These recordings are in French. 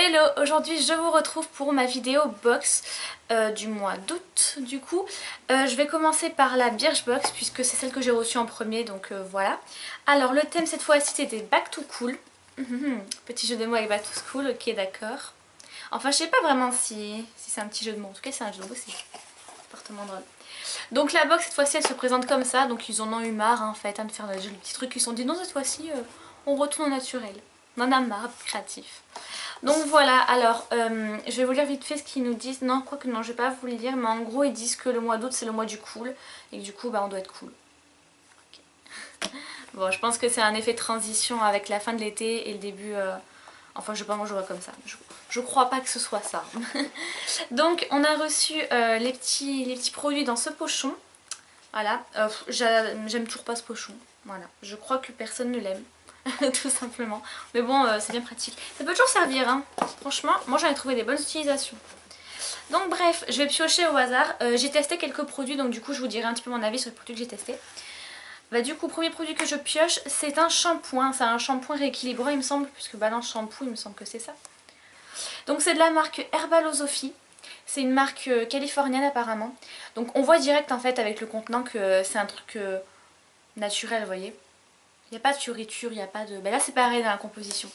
Hello, aujourd'hui je vous retrouve pour ma vidéo box du mois d'août du coup. Je vais commencer par la Birchbox puisque c'est celle que j'ai reçue en premier, donc voilà. Alors le thème cette fois-ci c'était Back to Cool. Petit jeu de mots avec Back to School, ok d'accord. Enfin je sais pas vraiment si c'est un petit jeu de mots, en tout cas c'est un jeu de mots, c'est fortement drôle. Donc la box cette fois-ci elle se présente comme ça, donc ils en ont eu marre en fait de faire des petits trucs, ils se sont dit non cette fois-ci on retourne au naturel. On en a marre, créatif. Donc voilà, alors je vais vous lire vite fait ce qu'ils nous disent. Non, quoique non, je vais pas vous le lire, mais en gros ils disent que le mois d'août c'est le mois du cool et que du coup bah, on doit être cool. Okay. Bon, je pense que c'est un effet de transition avec la fin de l'été et le début. Enfin, je sais pas, moi je vois comme ça. Je crois pas que ce soit ça. Donc on a reçu les petits produits dans ce pochon. Voilà, j'aime toujours pas ce pochon. Voilà, je crois que personne ne l'aime. Tout simplement. Mais bon, c'est bien pratique. Ça peut toujours servir, hein. Franchement, moi j'en ai trouvé des bonnes utilisations. Donc bref, je vais piocher au hasard. J'ai testé quelques produits, donc du coup je vous dirai un petit peu mon avis sur les produits que j'ai testés. Bah du coup, premier produit que je pioche, c'est un shampoing. C'est un shampoing rééquilibrant, il me semble, puisque balance shampoo, il me semble que c'est ça. Donc c'est de la marque Herbalosophie. C'est une marque californienne apparemment. Donc on voit direct en fait avec le contenant que c'est un truc naturel, vous voyez. Il n'y a pas de fioriture, il n'y a pas de... Ben là c'est pareil dans la composition.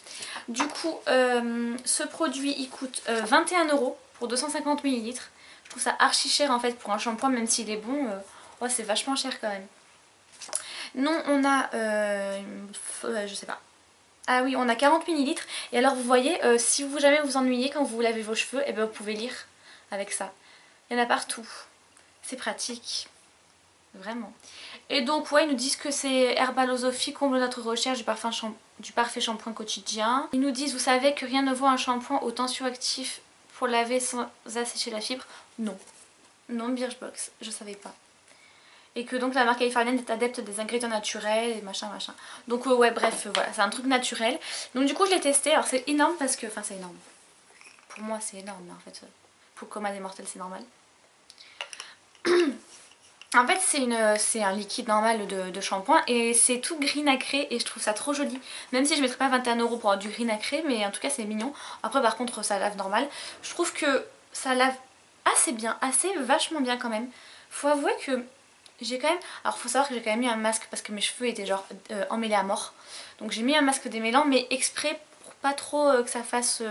Du coup, ce produit il coûte 21 € pour 250 ml. Je trouve ça archi cher en fait pour un shampoing, même s'il est bon. Oh, c'est vachement cher quand même. Non, on a... je sais pas. Ah oui, on a 40 ml. Et alors vous voyez, si vous jamais vous ennuyez quand vous lavez vos cheveux, et ben vous pouvez lire avec ça. Il y en a partout. C'est pratique. Vraiment. Et donc ouais, ils nous disent que c'est Herbalosophie comble notre recherche du parfait shampoing quotidien. Ils nous disent, vous savez que rien ne vaut un shampoing au tensioactif pour laver sans assécher la fibre. Non. Non, Birchbox, je savais pas. Et que donc la marque californienne est adepte des ingrédients naturels et machin machin. Donc ouais bref, voilà, c'est un truc naturel. Donc du coup je l'ai testé, alors c'est énorme parce que... Enfin c'est énorme. Pour moi c'est énorme mais en fait pour le commun des mortels c'est normal. En fait c'est un liquide normal de shampoing et c'est tout gris nacré et je trouve ça trop joli. Même si je ne mettrais pas 21 € pour avoir du gris nacré, mais en tout cas c'est mignon. Après par contre ça lave normal. Je trouve que ça lave assez bien, vachement bien quand même. Faut avouer que j'ai quand même... Alors faut savoir que j'ai quand même mis un masque parce que mes cheveux étaient genre emmêlés à mort. Donc j'ai mis un masque démêlant mais exprès pour pas trop que ça fasse...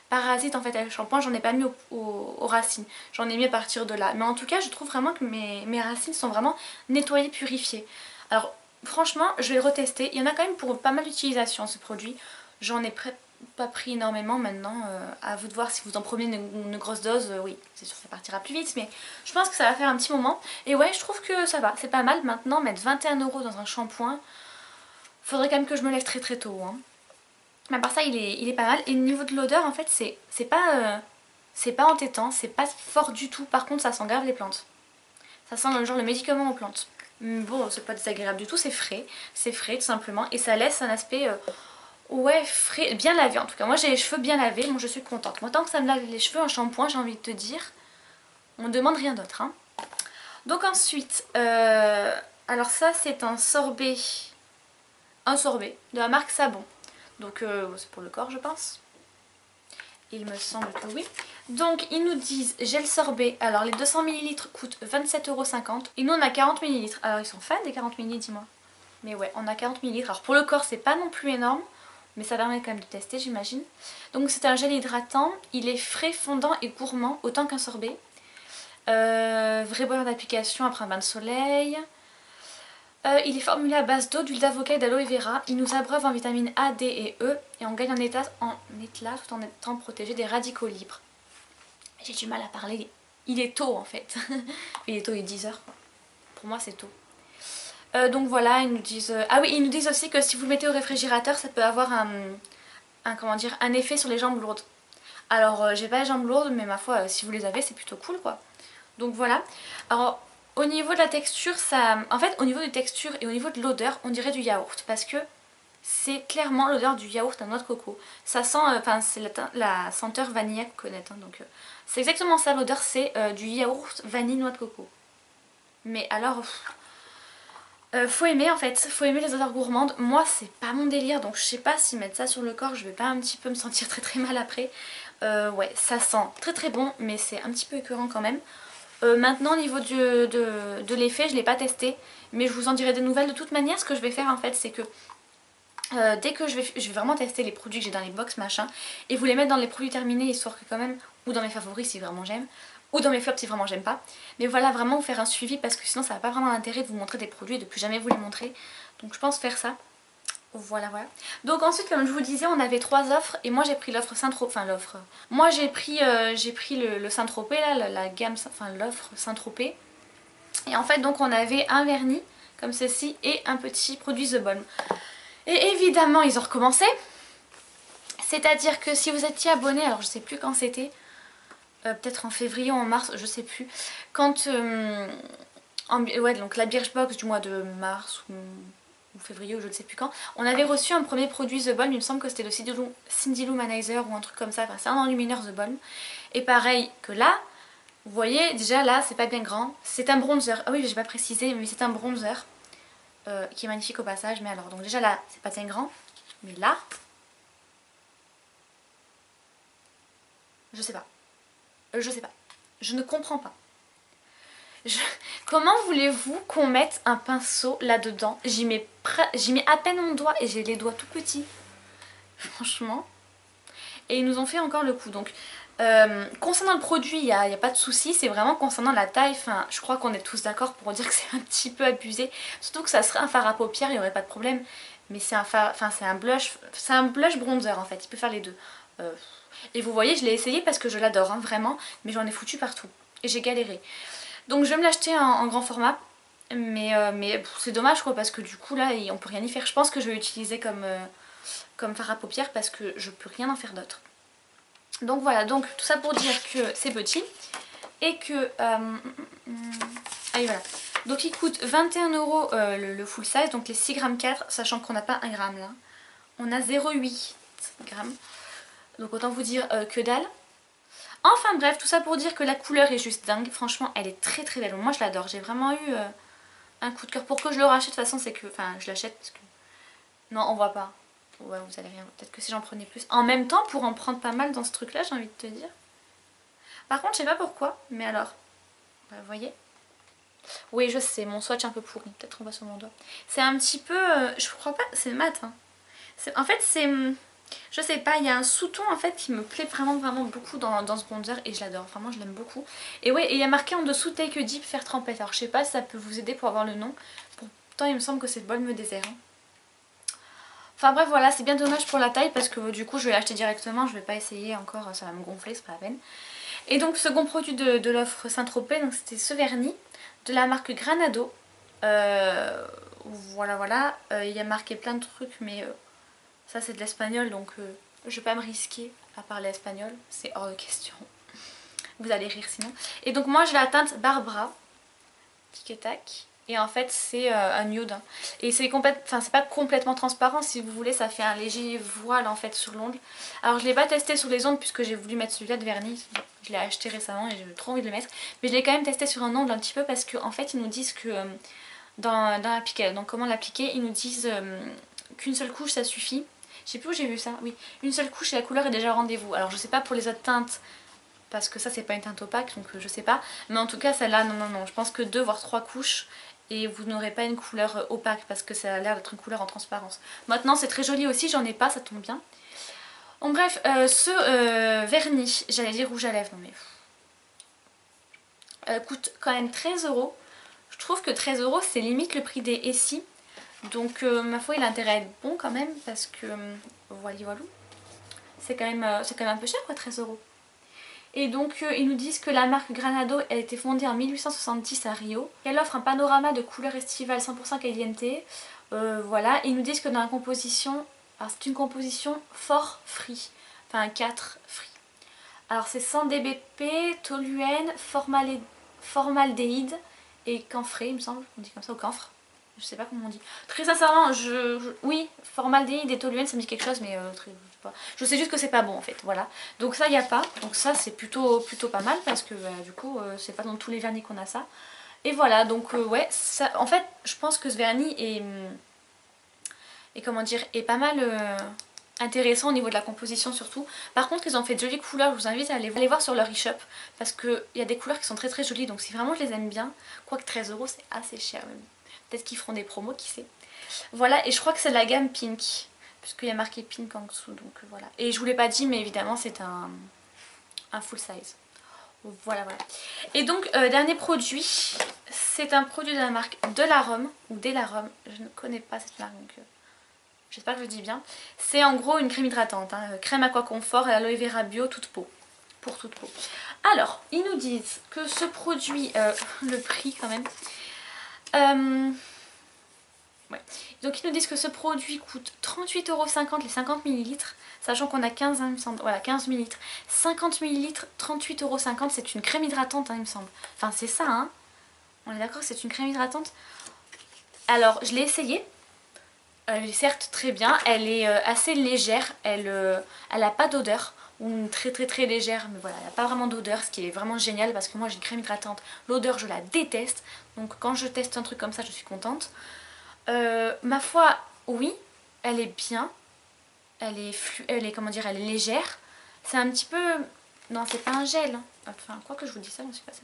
parasite en fait avec le shampoing, j'en ai pas mis aux racines, j'en ai mis à partir de là. Mais en tout cas je trouve vraiment que mes racines sont vraiment nettoyées, purifiées. Alors franchement je vais le retester, il y en a quand même pour pas mal d'utilisation ce produit. J'en ai pas pris énormément maintenant, à vous de voir si vous en prenez une grosse dose, oui c'est sûr ça partira plus vite mais je pense que ça va faire un petit moment. Et ouais je trouve que ça va, c'est pas mal. Maintenant mettre 21 € dans un shampoing, faudrait quand même que je me lève très très tôt hein. Mais à part ça il est pas mal. Et au niveau de l'odeur en fait c'est pas entêtant, c'est pas fort du tout. Par contre ça sent grave les plantes. Ça sent genre le médicament aux plantes. Bon c'est pas désagréable du tout, c'est frais tout simplement. Et ça laisse un aspect ouais frais, bien lavé en tout cas. Moi j'ai les cheveux bien lavés, moi je suis contente. Moi tant que ça me lave les cheveux, un shampoing j'ai envie de te dire, on demande rien d'autre hein. Donc ensuite, alors ça c'est un sorbet de la marque Savon. Donc c'est pour le corps je pense. Il me semble que oui. Donc ils nous disent gel sorbet. Alors les 200 ml coûtent 27,50 € et nous on a 40 ml. Alors ils sont fans des 40 ml dis-moi. Mais ouais on a 40 ml. Alors pour le corps c'est pas non plus énorme, mais ça permet quand même de tester j'imagine. Donc c'est un gel hydratant. Il est frais, fondant et gourmand autant qu'un sorbet. Vrai bonheur d'application après un bain de soleil. Il est formulé à base d'eau, d'huile d'avocat et d'aloe vera. Il nous abreuve en vitamines A, D et E et on gagne en éclat tout en étant protégé des radicaux libres. J'ai du mal à parler, il est tôt en fait. Il est tôt, il est 10 h. Pour moi c'est tôt. Donc voilà, ils nous disent... Ah oui, ils nous disent aussi que si vous le mettez au réfrigérateur, ça peut avoir un effet sur les jambes lourdes. Alors j'ai pas les jambes lourdes, mais ma foi, si vous les avez, c'est plutôt cool quoi. Donc voilà. Alors... Au niveau de la texture, en fait au niveau de la texture et au niveau de l'odeur, on dirait du yaourt parce que c'est clairement l'odeur du yaourt à noix de coco. Ça sent, c'est la senteur vanilla coconut, hein, donc c'est exactement ça l'odeur, c'est du yaourt vanille noix de coco. Mais alors, Faut aimer en fait, faut aimer les odeurs gourmandes. Moi c'est pas mon délire, donc je sais pas si mettre ça sur le corps je vais pas un petit peu me sentir très mal après. Ouais, ça sent très bon mais c'est un petit peu écœurant quand même. Maintenant au niveau de l'effet je l'ai pas testé, mais je vous en dirai des nouvelles. De toute manière ce que je vais faire en fait c'est que dès que je vais vraiment tester les produits que j'ai dans les box machin, et vous les mettre dans les produits terminés histoire que quand même, ou dans mes favoris si vraiment j'aime, ou dans mes flops si vraiment j'aime pas. Mais voilà, vraiment vous faire un suivi parce que sinon ça n'a pas vraiment d'intérêt de vous montrer des produits et de plus jamais vous les montrer. Donc je pense faire ça. Voilà. Donc ensuite comme je vous disais on avait 3 offres et moi j'ai pris l'offre Saint-Tropez, enfin l'offre... Moi j'ai pris le Saint-Tropez là, la gamme, enfin l'offre Saint-Tropez. Et en fait donc on avait un vernis comme ceci et un petit produit The Balm. Et évidemment ils ont recommencé. C'est-à-dire que si vous étiez abonné, alors je sais plus quand c'était, peut-être en février ou en mars, je sais plus, quand ouais, donc la Birchbox du mois de mars ou février ou je ne sais plus quand, on avait reçu un premier produit The Balm, il me semble que c'était le Cindy Lou Manizer ou un truc comme ça, enfin c'est un enlumineur The Balm. Et pareil que là, vous voyez déjà là c'est pas bien grand, c'est un bronzer, ah oui j'ai pas précisé mais c'est un bronzer qui est magnifique au passage, mais alors donc déjà là c'est pas bien grand, mais là, je sais pas, je ne comprends pas. Comment voulez-vous qu'on mette un pinceau là-dedans? J'y mets à peine mon doigt et j'ai les doigts tout petits. Franchement. Et ils nous ont fait encore le coup. Donc, concernant le produit, il n'y a pas de souci. C'est vraiment concernant la taille. Enfin, je crois qu'on est tous d'accord pour dire que c'est un petit peu abusé. Surtout que ça serait un fard à paupières, il n'y aurait pas de problème. Mais c'est un blush. C'est un blush bronzer en fait. Il peut faire les deux. Et vous voyez, je l'ai essayé parce que je l'adore, hein, vraiment. Mais j'en ai foutu partout. Et j'ai galéré. Donc je vais me l'acheter en grand format, mais c'est dommage quoi parce que du coup là on peut rien y faire. Je pense que je vais l'utiliser comme fard à paupières parce que je peux rien en faire d'autre. Donc voilà, donc tout ça pour dire que c'est petit et que... allez voilà. Donc il coûte 21 € le full size, donc les 6 grammes 4, sachant qu'on n'a pas 1 gramme là. On a 0,8 grammes, donc autant vous dire que dalle. Enfin bref, tout ça pour dire que la couleur est juste dingue. Franchement, elle est très belle. Moi, je l'adore. J'ai vraiment eu un coup de cœur. Pour que je le rachète, de toute façon, c'est que... Enfin, je l'achète parce que... Non, on voit pas. Ouais, vous allez rien... Peut-être que si j'en prenais plus. En même temps, pour en prendre pas mal dans ce truc-là, j'ai envie de te dire. Par contre, je sais pas pourquoi. Mais alors... Vous voyez? Oui, je sais. Mon swatch est un peu pourri. Peut-être on va sur mon doigt. C'est un petit peu... je crois pas... C'est mat, hein. En fait, c'est... Je sais pas, il y a un sous-ton en fait qui me plaît vraiment beaucoup dans ce bronzer et je l'adore, vraiment je l'aime beaucoup. Et ouais, et il y a marqué en dessous Take a Dip Faire Trempette, alors je sais pas si ça peut vous aider pour avoir le nom. Pourtant il me semble que c'est le Balm Désert. Hein. Enfin bref voilà, c'est bien dommage pour la taille parce que du coup je vais l'acheter directement, je vais pas essayer encore, ça va me gonfler, c'est pas la peine. Et donc second produit de l'offre Saint-Tropez, donc c'était ce vernis de la marque Granado. Voilà, il y a marqué plein de trucs mais... ça c'est de l'espagnol donc je vais pas me risquer à parler espagnol, c'est hors de question. Vous allez rire sinon. Et donc moi j'ai la teinte Barbara, tic et tac. Et en fait c'est un nude. Hein. Et c'est pas complètement transparent si vous voulez, ça fait un léger voile en fait sur l'ongle. Alors je l'ai pas testé sur les ongles puisque j'ai voulu mettre celui-là de vernis. Je l'ai acheté récemment et j'ai trop envie de le mettre. Mais je l'ai quand même testé sur un ongle un petit peu parce qu'en fait ils nous disent que dans l'appliquer, donc comment l'appliquer, ils nous disent qu'une seule couche ça suffit. Je sais plus où j'ai vu ça, oui. Une seule couche et la couleur est déjà au rendez-vous. Alors je sais pas pour les autres teintes, parce que ça c'est pas une teinte opaque, donc je sais pas. Mais en tout cas celle-là, non. Je pense que 2 voire 3 couches et vous n'aurez pas une couleur opaque parce que ça a l'air d'être une couleur en transparence. Maintenant c'est très joli aussi, j'en ai pas, ça tombe bien. En bref, ce vernis, j'allais dire rouge à lèvres, non mais... coûte quand même 13 €. Je trouve que 13 € c'est limite le prix des Essie. Donc ma foi il a intérêt à être bon quand même parce que voilà, c'est quand même un peu cher quoi, 13 €. Et donc ils nous disent que la marque Granado a été fondée en 1870 à Rio. Elle offre un panorama de couleurs estivales 100% caliente. Voilà, ils nous disent que dans la composition, c'est une composition fort free, enfin 4 free. Alors c'est sans DBP, toluène, formaldéhyde et camphre il me semble, on dit comme ça, ou camphre. Je sais pas comment on dit. Très sincèrement, oui, formaldéhyde et toluène ça me dit quelque chose, mais je sais juste que c'est pas bon en fait, voilà. Donc ça il n'y a pas, donc ça c'est plutôt pas mal parce que du coup c'est pas dans tous les vernis qu'on a ça. Et voilà, donc ouais, ça, en fait je pense que ce vernis est comment dire, est pas mal intéressant au niveau de la composition surtout. Par contre ils ont fait de jolies couleurs, je vous invite à aller voir sur leur e-shop parce qu'il y a des couleurs qui sont très très jolies, donc si vraiment je les aime bien, quoique 13 € c'est assez cher même. Peut-être qu'ils feront des promos, qui sait. Voilà, et je crois que c'est de la gamme Pink, puisqu'il y a marqué Pink en dessous, donc voilà. Et je vous l'ai pas dit, mais évidemment c'est un full size. Voilà, voilà. Et donc, dernier produit, c'est un produit de la marque Delarome, ou Delarome, je ne connais pas cette marque, donc j'espère que je le dis bien. C'est en gros une crème hydratante, hein, crème aqua confort et aloe vera bio toute peau, pour toute peau. Alors, ils nous disent que ce produit, le prix quand même, ouais. Donc ils nous disent que ce produit coûte 38,50 € les 50 ml, sachant qu'on a 15, hein, il me semble. Voilà, 15 ml. 50 ml, 38,50 €, c'est une crème hydratante, hein, il me semble. Enfin, c'est ça, hein. On est d'accord que c'est une crème hydratante. Alors, je l'ai essayée. Elle est certes très bien, elle est assez légère, elle a pas d'odeur, ou très très très légère, mais voilà, elle n'a pas vraiment d'odeur, ce qui est vraiment génial parce que moi j'ai une crème hydratante, l'odeur je la déteste, donc quand je teste un truc comme ça je suis contente. Ma foi, oui, elle est bien, elle est comment dire, elle est légère, c'est un petit peu, non c'est pas un gel, hein. Enfin quoi que je vous dis ça, non c'est pas ça.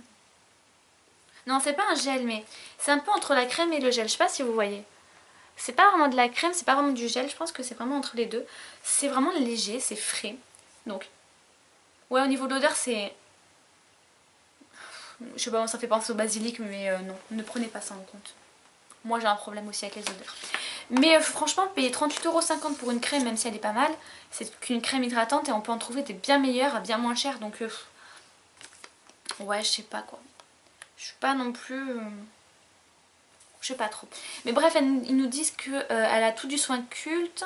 Non c'est pas un gel, mais c'est un peu entre la crème et le gel, je sais pas si vous voyez. C'est pas vraiment de la crème, c'est pas vraiment du gel, je pense que c'est vraiment entre les deux. C'est vraiment léger, c'est frais. Donc, ouais, au niveau de l'odeur, c'est... Je sais pas, ça fait penser au basilic, mais non, ne prenez pas ça en compte. Moi, j'ai un problème aussi avec les odeurs. Mais franchement, payer 38,50 € pour une crème, même si elle est pas mal, c'est qu'une crème hydratante et on peut en trouver des bien meilleures à bien moins cher. Donc, ouais, je sais pas quoi. Je suis pas non plus... Je sais pas trop. Mais bref, ils nous disent qu'elle a tout du soin culte.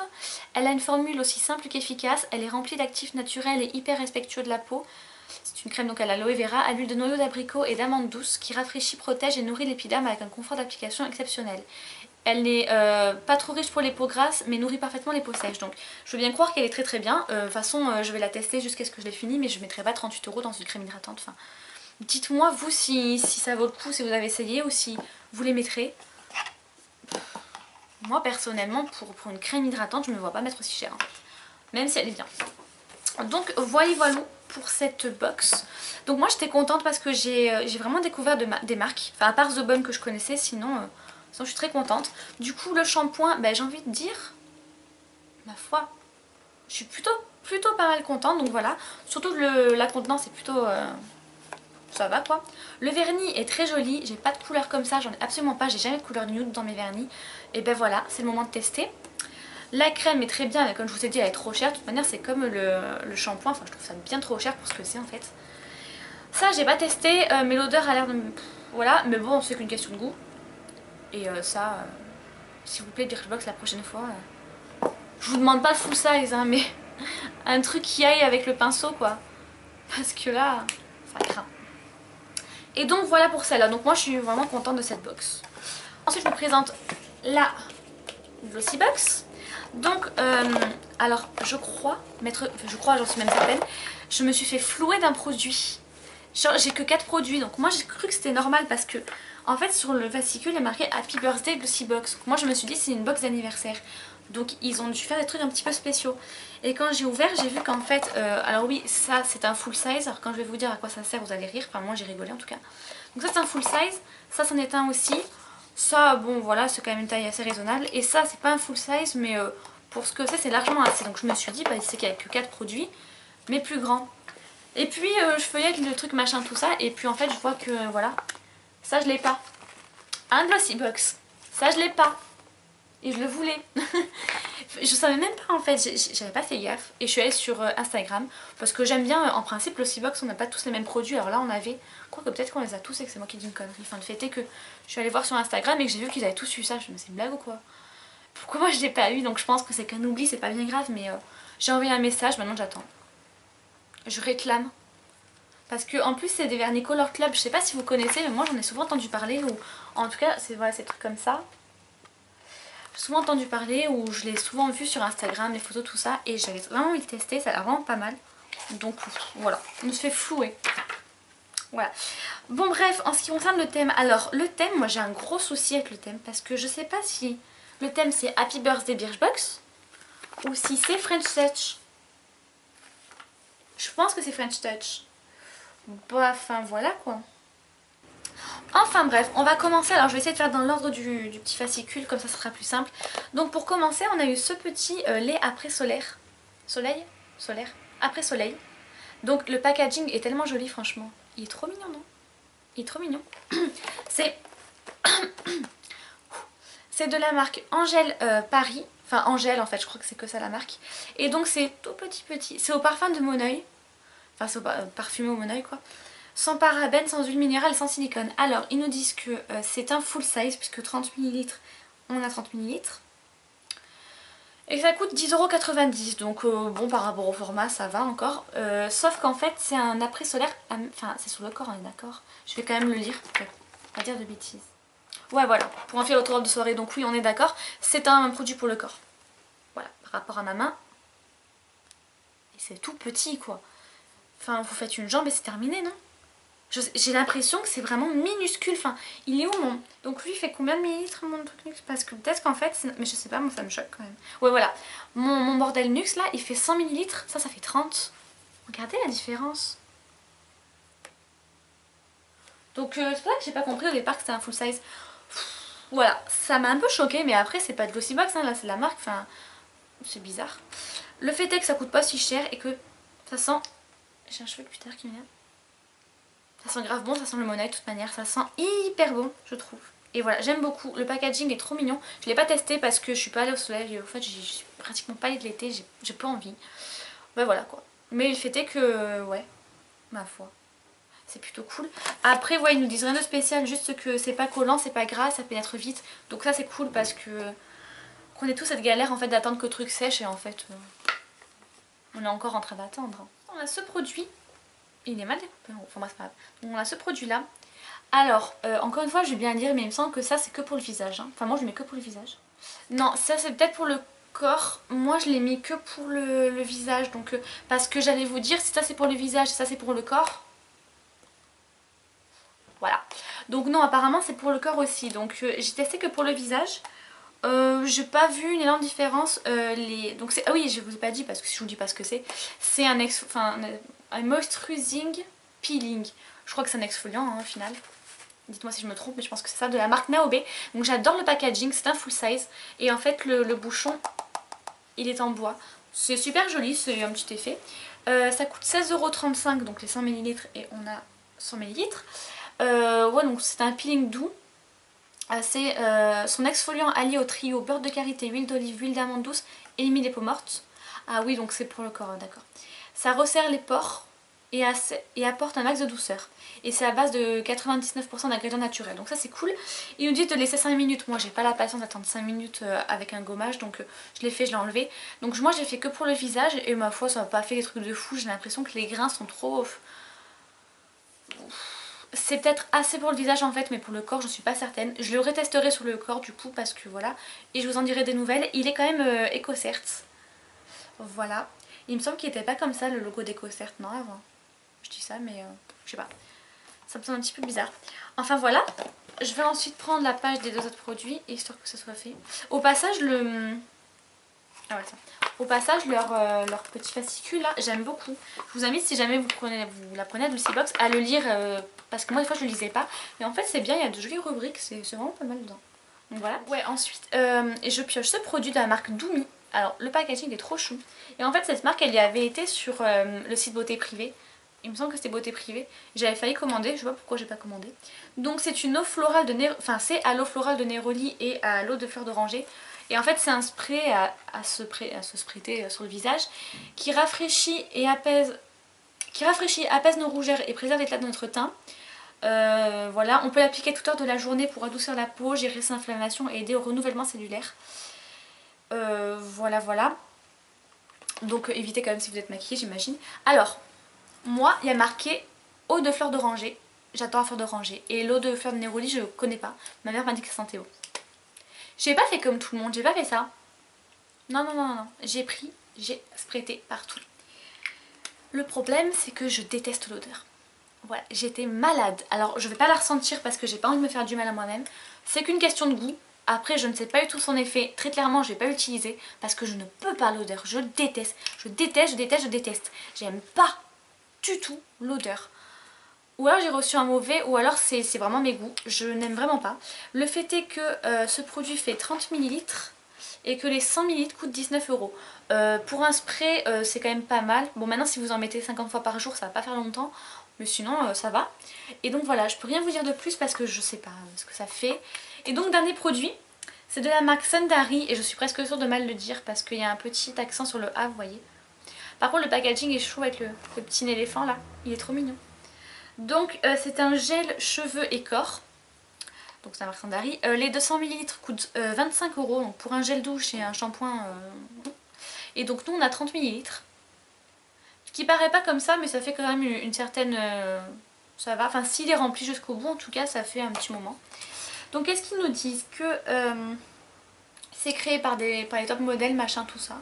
Elle a une formule aussi simple qu'efficace. Elle est remplie d'actifs naturels et hyper respectueux de la peau. C'est une crème donc à l'aloe vera, à l'huile de noyau d'abricot et d'amande douce qui rafraîchit, protège et nourrit l'épiderme avec un confort d'application exceptionnel. Elle n'est pas trop riche pour les peaux grasses mais nourrit parfaitement les peaux sèches. Donc je veux bien croire qu'elle est très très bien. De toute façon je vais la tester jusqu'à ce que je l'ai finie, mais je ne mettrai pas 38 € dans une crème hydratante. Enfin, dites-moi vous si ça vaut le coup, si vous avez essayé ou si vous les mettrez. Moi personnellement pour une crème hydratante je ne me vois pas mettre aussi cher, hein, même si elle est bien. Donc voilà pour cette box. Donc moi j'étais contente parce que j'ai vraiment découvert des marques, enfin à part The Balm que je connaissais, sinon je suis très contente. Du coup le shampoing, j'ai envie de dire, ma foi, je suis plutôt pas mal contente, donc voilà. Surtout la contenance est plutôt... ça va quoi. Le vernis est très joli, j'ai pas de couleur comme ça, j'en ai absolument pas, j'ai jamais de couleur nude dans mes vernis. Et ben voilà, c'est le moment de tester. La crème est très bien, mais comme je vous ai dit elle est trop chère, de toute manière c'est comme le shampoing, enfin je trouve ça bien trop cher pour ce que c'est en fait. Ça j'ai pas testé, mais l'odeur a l'air de... Voilà, mais bon c'est qu'une question de goût. Et s'il vous plaît Birchbox la prochaine fois, je vous demande pas full size hein, mais un truc qui aille avec le pinceau quoi. Parce que là, ça craint. Et donc voilà pour celle-là. Donc moi je suis vraiment contente de cette box. Ensuite je vous présente la Glossy Box. Donc alors je crois, j'en suis même certaine, je me suis fait flouer d'un produit. J'ai que 4 produits, donc moi j'ai cru que c'était normal parce que en fait sur le fascicule il y a marqué Happy Birthday Glossy Box. Donc moi je me suis dit c'est une box d'anniversaire. Donc ils ont dû faire des trucs un petit peu spéciaux. Et quand j'ai ouvert j'ai vu qu'en fait, alors oui ça c'est un full size. Alors quand je vais vous dire à quoi ça sert vous allez rire, enfin moi j'ai rigolé en tout cas. Donc ça c'est un full size, ça c'en est un aussi. Ça bon voilà c'est quand même une taille assez raisonnable. Et ça c'est pas un full size mais pour ce que c'est largement assez. Donc je me suis dit c'est qu'il n'y a que 4 produits mais plus grands. Et puis je feuillette le truc machin tout ça et puis en fait je vois que voilà, ça je l'ai pas. Un Glossy Box, ça je l'ai pas. Et je le voulais. Je savais même pas en fait, j'avais pas fait gaffe. Et je suis allée sur Instagram parce que j'aime bien, en principe, Glossy Box, on n'a pas tous les mêmes produits. Alors là, on avait, quoique peut-être qu'on les a tous et que c'est moi qui dis une connerie. Enfin, le fait est que je suis allée voir sur Instagram et que j'ai vu qu'ils avaient tous eu ça. Je me suis dit, c'est une blague ou quoi? Pourquoi moi je l'ai pas eu? Donc je pense que c'est qu'un oubli, c'est pas bien grave. Mais j'ai envoyé un message, maintenant j'attends. Je réclame. Parce que en plus, c'est des vernis Color Club. Je sais pas si vous connaissez, mais moi j'en ai souvent entendu parler. Ou en tout cas, c'est voilà, ces trucs comme ça. J'ai souvent entendu parler ou je l'ai souvent vu sur Instagram, les photos, tout ça. Et j'avais vraiment envie de tester, ça a l'air vraiment pas mal. Donc voilà, on se fait flouer. Voilà. Bon bref, en ce qui concerne le thème, alors le thème, moi j'ai un gros souci avec le thème parce que je sais pas si le thème c'est Happy Birthday Birchbox ou si c'est French Touch. Je pense que c'est French Touch. Bah, enfin voilà quoi. Enfin bref, on va commencer. Alors je vais essayer de faire dans l'ordre du petit fascicule, comme ça sera plus simple. Donc pour commencer, on a eu ce petit lait après solaire. Soleil? Solaire? Après soleil. Donc le packaging est tellement joli franchement. Il est trop mignon, non? Il est trop mignon. C'est c'est de la marque Angèle Paris. Enfin Angèle en fait, je crois que c'est que ça la marque. Et donc c'est tout petit. C'est au parfum de Moneuil. Enfin c'est parfumé au Moneuil quoi. Sans parabènes, sans huile minérale, sans silicone. Alors ils nous disent que c'est un full size puisque 30 ml, on a 30 ml. Et ça coûte 10,90 €, donc bon par rapport au format ça va encore. Sauf qu'en fait c'est un après solaire, enfin c'est sur le corps on est d'accord. Je vais quand même le lire pour pas dire de bêtises. Ouais voilà, pour un fil autour de soirée, donc oui on est d'accord. C'est un produit pour le corps. Voilà, par rapport à ma main. Et c'est tout petit quoi. Enfin vous faites une jambe et c'est terminé non? J'ai l'impression que c'est vraiment minuscule, enfin il est où mon... Donc lui il fait combien de millilitres mon truc Nux? Parce que peut-être qu'en fait, mais je sais pas, moi ça me choque quand même. Ouais voilà, mon bordel Nux là il fait 100 millilitres, ça fait 30. Regardez la différence. Donc c'est pour ça que j'ai pas compris au départ que c'était un full size. Voilà, ça m'a un peu choqué mais après c'est pas de Glossybox, hein, là c'est la marque, enfin c'est bizarre. Le fait est que ça coûte pas si cher et que ça sent... J'ai un cheveu plus tard qui vient. Ça sent grave bon, ça sent le Moneuil de toute manière, ça sent hyper bon je trouve. Et voilà, j'aime beaucoup, le packaging est trop mignon. Je l'ai pas testé parce que je suis pas allée au soleil, en fait j'ai pratiquement pas allée de l'été, j'ai pas envie. Ben voilà quoi. Mais le fait est que, ouais, ma foi, c'est plutôt cool. Après, ouais, ils nous disent rien de spécial, juste que c'est pas collant, c'est pas gras, ça pénètre vite. Donc ça c'est cool parce que qu'on ait tous cette galère en fait d'attendre que le truc sèche et en fait on est encore en train d'attendre. On a ce produit. Il est mal découpé, enfin moi c'est pas grave. Donc on a ce produit là. Alors, encore une fois je vais bien dire mais il me semble que ça c'est que pour le visage. Hein. Enfin moi je mets que pour le visage. Non, ça c'est peut-être pour le corps. Moi je l'ai mis que pour le visage. Donc parce que j'allais vous dire si ça c'est pour le visage et ça c'est pour le corps. Voilà. Donc non apparemment c'est pour le corps aussi. Donc j'ai testé que pour le visage. J'ai pas vu une énorme différence. Donc ah oui je vous ai pas dit parce que si je vous dis pas ce que c'est un moisturizing peeling. Je crois que c'est un exfoliant hein, au final. Dites-moi si je me trompe mais je pense que c'est ça de la marque Naobe. Donc j'adore le packaging, c'est un full size. Et en fait le bouchon il est en bois. C'est super joli, c'est un petit effet. Ça coûte 16,35 € donc les 100 ml et on a 100 ml. Ouais donc c'est un peeling doux. C'est son exfoliant allié au trio beurre de karité, huile d'olive, huile d'amande douce et élimine les peaux mortes. Ah oui donc c'est pour le corps, d'accord. Ça resserre les pores et apporte un max de douceur. Et c'est à base de 99% d'ingrédients naturels. Donc ça c'est cool. Il nous dit de laisser 5 minutes. Moi j'ai pas la patience d'attendre 5 minutes avec un gommage. Donc je l'ai fait, je l'ai enlevé. Donc moi j'ai fait que pour le visage. Et ma foi ça m'a pas fait des trucs de fou. J'ai l'impression que les grains sont trop... C'est peut-être assez pour le visage en fait, mais pour le corps je suis pas certaine. Je le retesterai sur le corps du coup parce que voilà. Et je vous en dirai des nouvelles. Il est quand même EcoCert. Voilà. Il me semble qu'il était pas comme ça le logo d'EcoCert, non avant. Je dis ça mais je sais pas. Ça me semble un petit peu bizarre. Enfin voilà. Je vais ensuite prendre la page des deux autres produits, histoire que ce soit fait. Au passage Ah ouais, ça. Au passage, leur petit fascicule là, j'aime beaucoup. Je vous invite si jamais vous la prenez à Glossybox à le lire parce que moi des fois je le lisais pas. Mais en fait c'est bien, il y a de jolies rubriques, c'est vraiment pas mal dedans. Donc voilà. Ouais, ensuite je pioche ce produit de la marque Doumi. Alors le packaging est trop chou. Et en fait cette marque elle y avait été sur le site Beauté Privée. Il me semble que c'était Beauté Privée. J'avais failli commander, je sais pas pourquoi j'ai pas commandé. Donc c'est une eau florale de Neroli, enfin c'est à l'eau florale de Neroli et à l'eau de fleur d'oranger. Et en fait c'est un spray à se sprayer sur le visage qui rafraîchit et apaise nos rougeurs et préserve l'éclat de notre teint. Voilà, on peut l'appliquer toute heure de la journée pour adoucir la peau, gérer ses inflammations et aider au renouvellement cellulaire. Voilà. Donc évitez quand même si vous êtes maquillée j'imagine. Alors, moi il y a marqué eau de fleur d'oranger. J'adore la fleur d'oranger. Et l'eau de fleur de Neroli je connais pas. Ma mère m'a dit que ça sentait bon. J'ai pas fait comme tout le monde, j'ai pas fait ça. Non. J'ai sprayé partout. Le problème c'est que je déteste l'odeur. Voilà, j'étais malade. Alors je vais pas la ressentir parce que j'ai pas envie de me faire du mal à moi-même. C'est qu'une question de goût. Après je ne sais pas du tout son effet. Très clairement je vais pas l'utiliser parce que je ne peux pas l'odeur. Je déteste. Je déteste, je déteste, je déteste. J'aime pas du tout l'odeur. Ou alors j'ai reçu un mauvais, ou alors c'est vraiment mes goûts. Je n'aime vraiment pas. Le fait est que ce produit fait 30 ml et que les 100 ml coûtent 19 euros. Pour un spray, c'est quand même pas mal. Bon, maintenant, si vous en mettez 50 fois par jour, ça va pas faire longtemps. Mais sinon, ça va. Et donc voilà, je peux rien vous dire de plus parce que je sais pas ce que ça fait. Et donc, dernier produit, c'est de la marque Sundari. Et je suis presque sûre de mal le dire parce qu'il y a un petit accent sur le A, vous voyez. Par contre, le packaging est chou avec le petit éléphant là. Il est trop mignon. Donc, c'est un gel cheveux et corps. Donc c'est la marque Sundari. Les 200 ml coûtent 25 euros donc pour un gel douche et un shampoing. Et donc nous on a 30 ml. Ce qui paraît pas comme ça mais ça fait quand même une certaine... ça va, enfin s'il est rempli jusqu'au bout en tout cas ça fait un petit moment. Donc qu'est-ce qu'ils nous disent? Que c'est créé par les top modèles machin tout ça.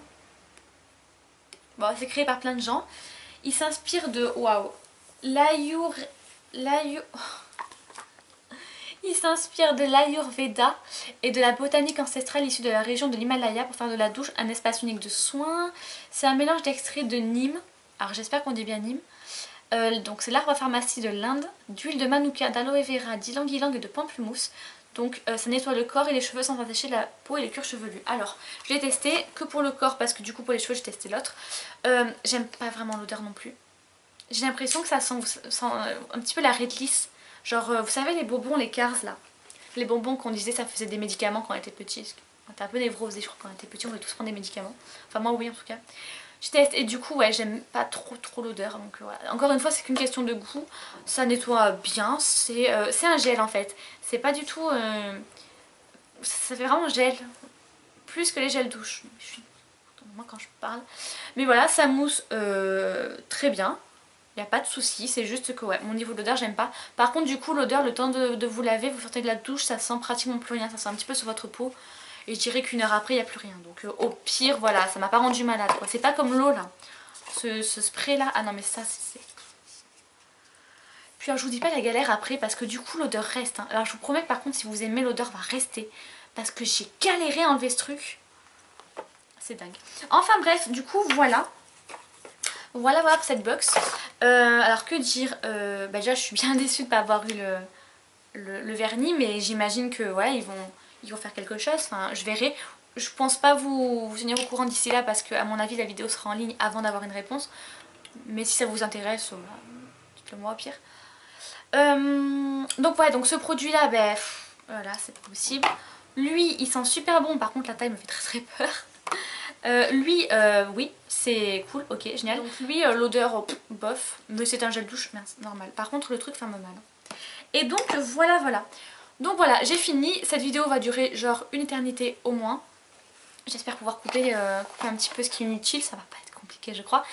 Bon c'est créé par plein de gens. Il s'inspire de... Waouh, il s'inspire de l'Ayurveda et de la botanique ancestrale issue de la région de l'Himalaya pour faire de la douche un espace unique de soins. C'est un mélange d'extraits de Nîmes, alors j'espère qu'on dit bien Nîmes. Donc c'est l'arbre pharmacie de l'Inde, d'huile de manuka, d'aloe vera, d'ylang-ylang et de pamplemousse. Donc ça nettoie le corps et les cheveux sans attacher la peau et le cuir chevelu. Alors je l'ai testé que pour le corps parce que du coup pour les cheveux j'ai testé l'autre. J'aime pas vraiment l'odeur non plus. J'ai l'impression que ça sent un petit peu la réglisse. Genre, vous savez les bonbons, les Cars là. Les bonbons qu'on disait ça faisait des médicaments quand on était petit. On était un peu névrosés je crois quand on était petit, on voulait tous prendre des médicaments. Enfin moi oui en tout cas. Je teste et du coup ouais j'aime pas trop l'odeur. Donc voilà. Encore une fois c'est qu'une question de goût. Ça nettoie bien, c'est un gel en fait. C'est pas du tout... ça fait vraiment gel. Plus que les gels douche. Je suis... moi quand je parle. Mais voilà ça mousse très bien. Il n'y a pas de souci, c'est juste que ouais, mon niveau d'odeur j'aime pas. Par contre du coup l'odeur, le temps de vous laver, vous sortez de la douche, ça sent pratiquement plus rien, ça sent un petit peu sur votre peau. Et je dirais qu'une heure après il n'y a plus rien. Donc au pire voilà, ça m'a pas rendu malade quoi. C'est pas comme l'eau là, ce spray là, ah non mais ça c'est... Puis alors je vous dis pas la galère après parce que du coup l'odeur reste. Hein. Alors je vous promets que par contre si vous aimez l'odeur va rester. Parce que j'ai galéré à enlever ce truc. C'est dingue. Enfin bref, du coup voilà. Voilà pour cette box. Alors que dire, déjà je suis bien déçue de ne pas avoir eu le vernis, mais j'imagine que voilà, ils vont faire quelque chose, enfin je verrai. Je pense pas vous tenir au courant d'ici là parce que à mon avis la vidéo sera en ligne avant d'avoir une réponse. Mais si ça vous intéresse, dites-le moi au pire. Donc ouais, donc ce produit là, voilà c'est pas possible. Lui il sent super bon, par contre la taille me fait très peur. Lui, oui, c'est cool, ok, génial. Donc lui, l'odeur, bof, mais c'est un gel douche, mince, normal. Par contre, le truc fait mal. Et donc, voilà. Donc voilà, j'ai fini. Cette vidéo va durer genre une éternité au moins. J'espère pouvoir couper un petit peu ce qui est inutile, ça va pas être compliqué, je crois.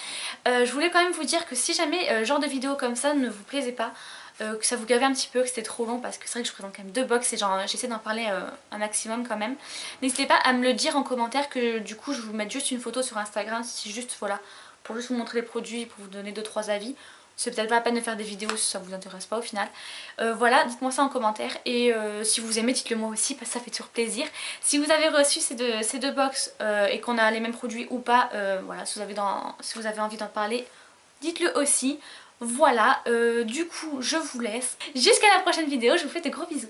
Je voulais quand même vous dire que si jamais genre de vidéo comme ça ne vous plaisait pas, que ça vous gavait un petit peu, que c'était trop long parce que c'est vrai que je présente quand même deux box et j'essaie d'en parler un maximum quand même. N'hésitez pas à me le dire en commentaire que du coup je vous mette juste une photo sur Instagram si juste voilà, pour juste vous montrer les produits, pour vous donner 2-3 avis. C'est peut-être pas la peine de faire des vidéos si ça vous intéresse pas au final. Voilà, dites-moi ça en commentaire et si vous aimez dites-le moi aussi parce que ça fait toujours plaisir. Si vous avez reçu ces deux box et qu'on a les mêmes produits ou pas, voilà, si vous avez envie d'en parler, dites-le aussi. Voilà, du coup je vous laisse. Jusqu'à la prochaine vidéo, je vous fais de gros bisous.